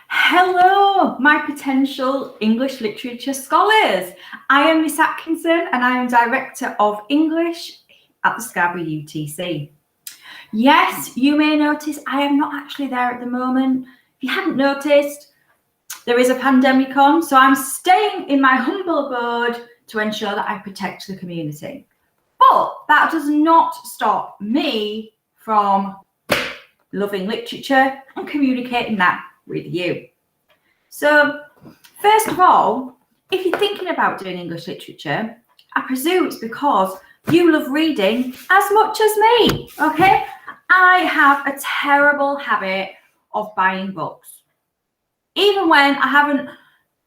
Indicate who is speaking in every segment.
Speaker 1: Hello, my potential English literature scholars. I am Miss Atkinson and I am Director of English at the Scarborough UTC. Yes, you may notice I am not actually there at the moment. If you hadn't noticed, there is a pandemic on, so I'm staying in my humble abode to ensure that I protect the community. But that does not stop me from loving literature and communicating that with you. So, first of all, if you're thinking about doing English literature, I presume it's because you love reading as much as me, okay? I have a terrible habit of buying books. Even when I haven't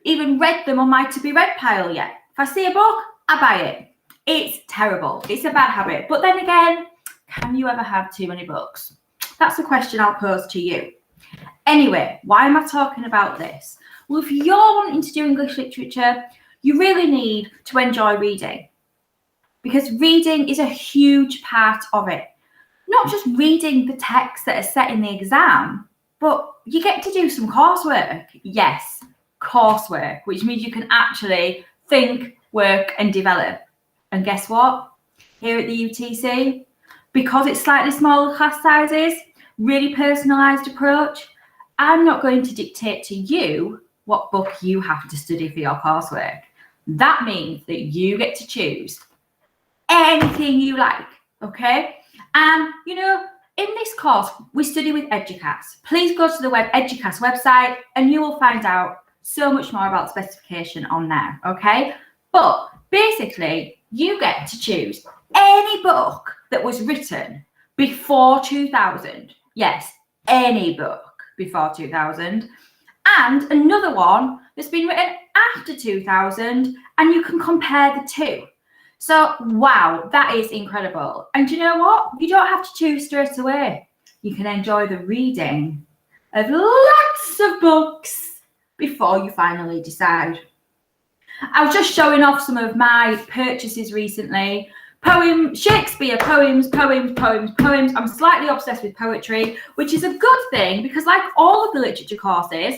Speaker 1: even read them on my to-be-read pile yet. If I see a book, I buy it. It's terrible. It's a bad habit. But then again, can you ever have too many books? That's a question I'll pose to you. Anyway, why am I talking about this? Well, if you're wanting to do English literature, you really need to enjoy reading, because reading is a huge part of it. Not just reading the texts that are set in the exam, but you get to do some coursework. Yes, coursework, which means you can actually think, work and develop. And guess what? Here at the UTC, because it's slightly smaller class sizes, really personalised approach, I'm not going to dictate to you what book you have to study for your coursework. That means that you get to choose anything you like, okay? And, you know, in this course, we study with Educast. Please go to the Educast website and you will find out so much more about specification on there, okay? But basically, you get to choose any book that was written before 2000. Yes, any book before 2000, and another one that's been written after 2000, and you can compare the two. So, wow, that is incredible. And you know what? You don't have to choose straight away. You can enjoy the reading of lots of books before you finally decide. I was just showing off some of my purchases recently. Shakespeare, poems. I'm slightly obsessed with poetry, which is a good thing because, like all of the literature courses,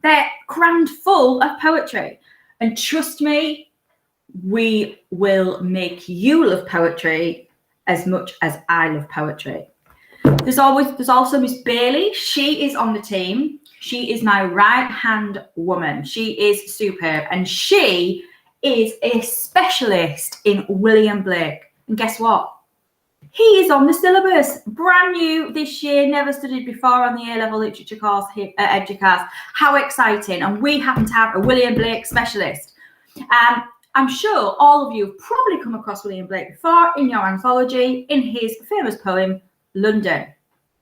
Speaker 1: they're crammed full of poetry. And trust me, we will make you love poetry as much as I love poetry. There's also Miss Bailey. She is on the team. She is my right-hand woman. She is superb, and she is a specialist in William Blake. And guess what? He is on the syllabus, brand new this year, never studied before on the A-level literature course here at Educast. How exciting. And we happen to have a William Blake specialist. I'm sure all of you have probably come across William Blake before in your anthology in his famous poem, London.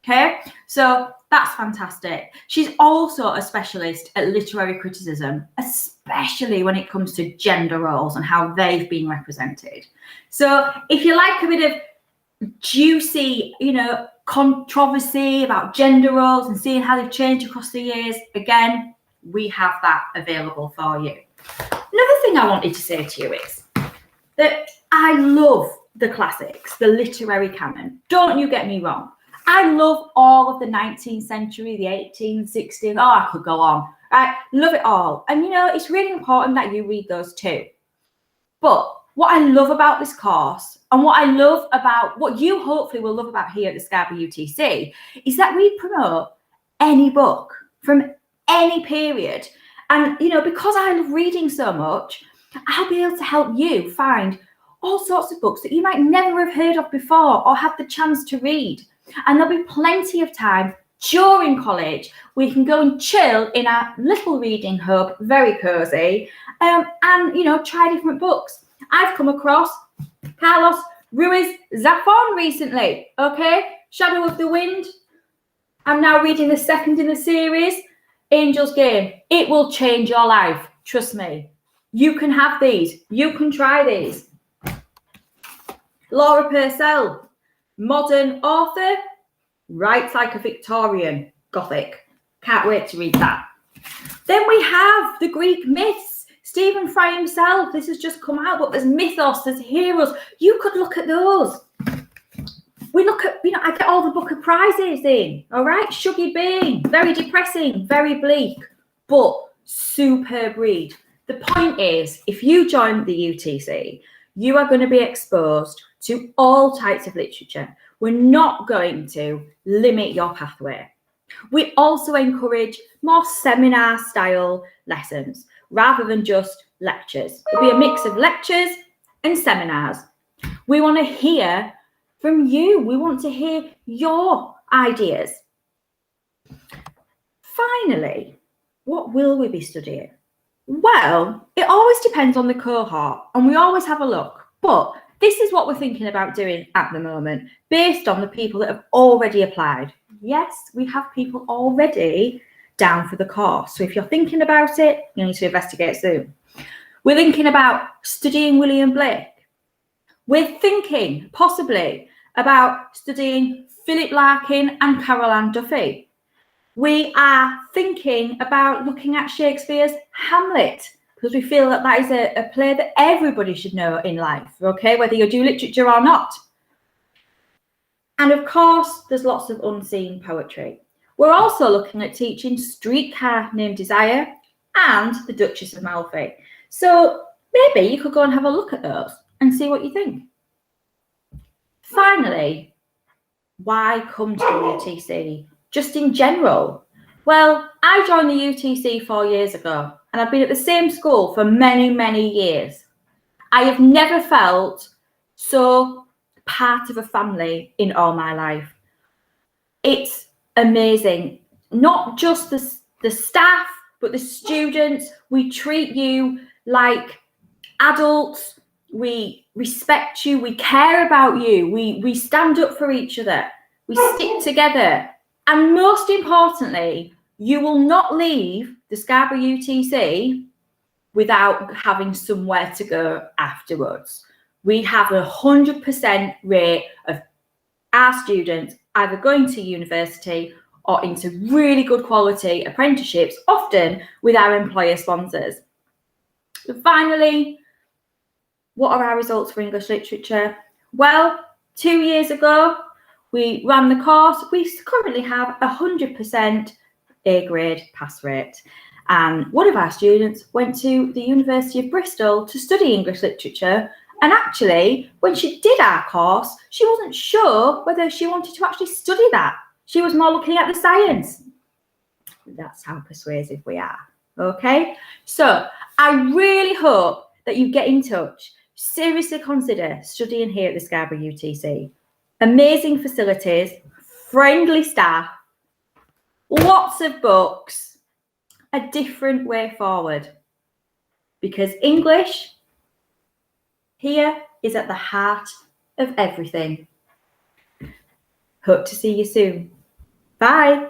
Speaker 1: Okay, so that's fantastic. She's also a specialist at literary criticism, especially when it comes to gender roles and how they've been represented. So if you like a bit of juicy, you know, controversy about gender roles and seeing how they've changed across the years, again, we have that available for you. Another thing I wanted to say to you is that I love the classics, the literary canon. Don't you get me wrong. I love all of the 19th century, the 18th, 16th. Oh, I could go on. I love it all. And, you know, it's really important that you read those too. But what I love about this course and what I love about what you hopefully will love about here at the Scarborough UTC is that we promote any book from any period. And, you know, because I love reading so much, I'll be able to help you find all sorts of books that you might never have heard of before or had the chance to read. And there'll be plenty of time during college where you can go and chill in our little reading hub, very cozy, and, you know, try different books. I've come across Carlos Ruiz Zafón recently, okay? Shadow of the Wind. I'm now reading the second in the series, Angel's Game. It will change your life, trust me. You can have these. You can try these. Laura Purcell, modern author, writes like a Victorian, Gothic. Can't wait to read that. Then we have the Greek myths. Stephen Fry himself, this has just come out, but there's mythos, there's heroes. You could look at those. We look at, I get all the Booker prizes in, all right? Shuggy Bean, very depressing, very bleak, but superb read. The point is, if you join the UTC, you are going to be exposed to all types of literature. We're not going to limit your pathway. We also encourage more seminar-style lessons rather than just lectures. It'll be a mix of lectures and seminars. We want to hear from you. We want to hear your ideas. Finally, what will we be studying? Well, it always depends on the cohort, and we always have a look. But this is what we're thinking about doing at the moment, based on the people that have already applied. Yes, we have people already down for the course. So if you're thinking about it, you need to investigate soon. We're thinking about studying William Blake. We're thinking possibly about studying Philip Larkin and Carol Ann Duffy. We are thinking about looking at Shakespeare's Hamlet, because we feel that that is a play that everybody should know in life, okay, whether you do literature or not. And of course, there's lots of unseen poetry. We're also looking at teaching Streetcar Named Desire and The Duchess of Malfi. So maybe you could go and have a look at those and see what you think. Finally, why come to the UTC? Just in general. Well, I joined the UTC 4 years ago, and I've been at the same school for many, many years. I have never felt so part of a family in all my life. It's amazing. Not just the staff, but the students. We treat you like adults. We respect you. We care about you. We stand up for each other. We stick together. And most importantly, you will not leave the Scarborough UTC without having somewhere to go afterwards. We have 100% rate of our students either going to university or into really good quality apprenticeships, often with our employer sponsors. So finally, what are our results for English literature? Well, 2 years ago, we ran the course. We currently have 100% A grade pass rate. And one of our students went to the University of Bristol to study English literature. And actually, when she did our course, she wasn't sure whether she wanted to actually study that. She was more looking at the science. That's how persuasive we are. Okay? So I really hope that you get in touch. Seriously consider studying here at the Scarborough UTC. Amazing facilities, friendly staff, lots of books, a different way forward. Because English here is at the heart of everything. Hope to see you soon. Bye.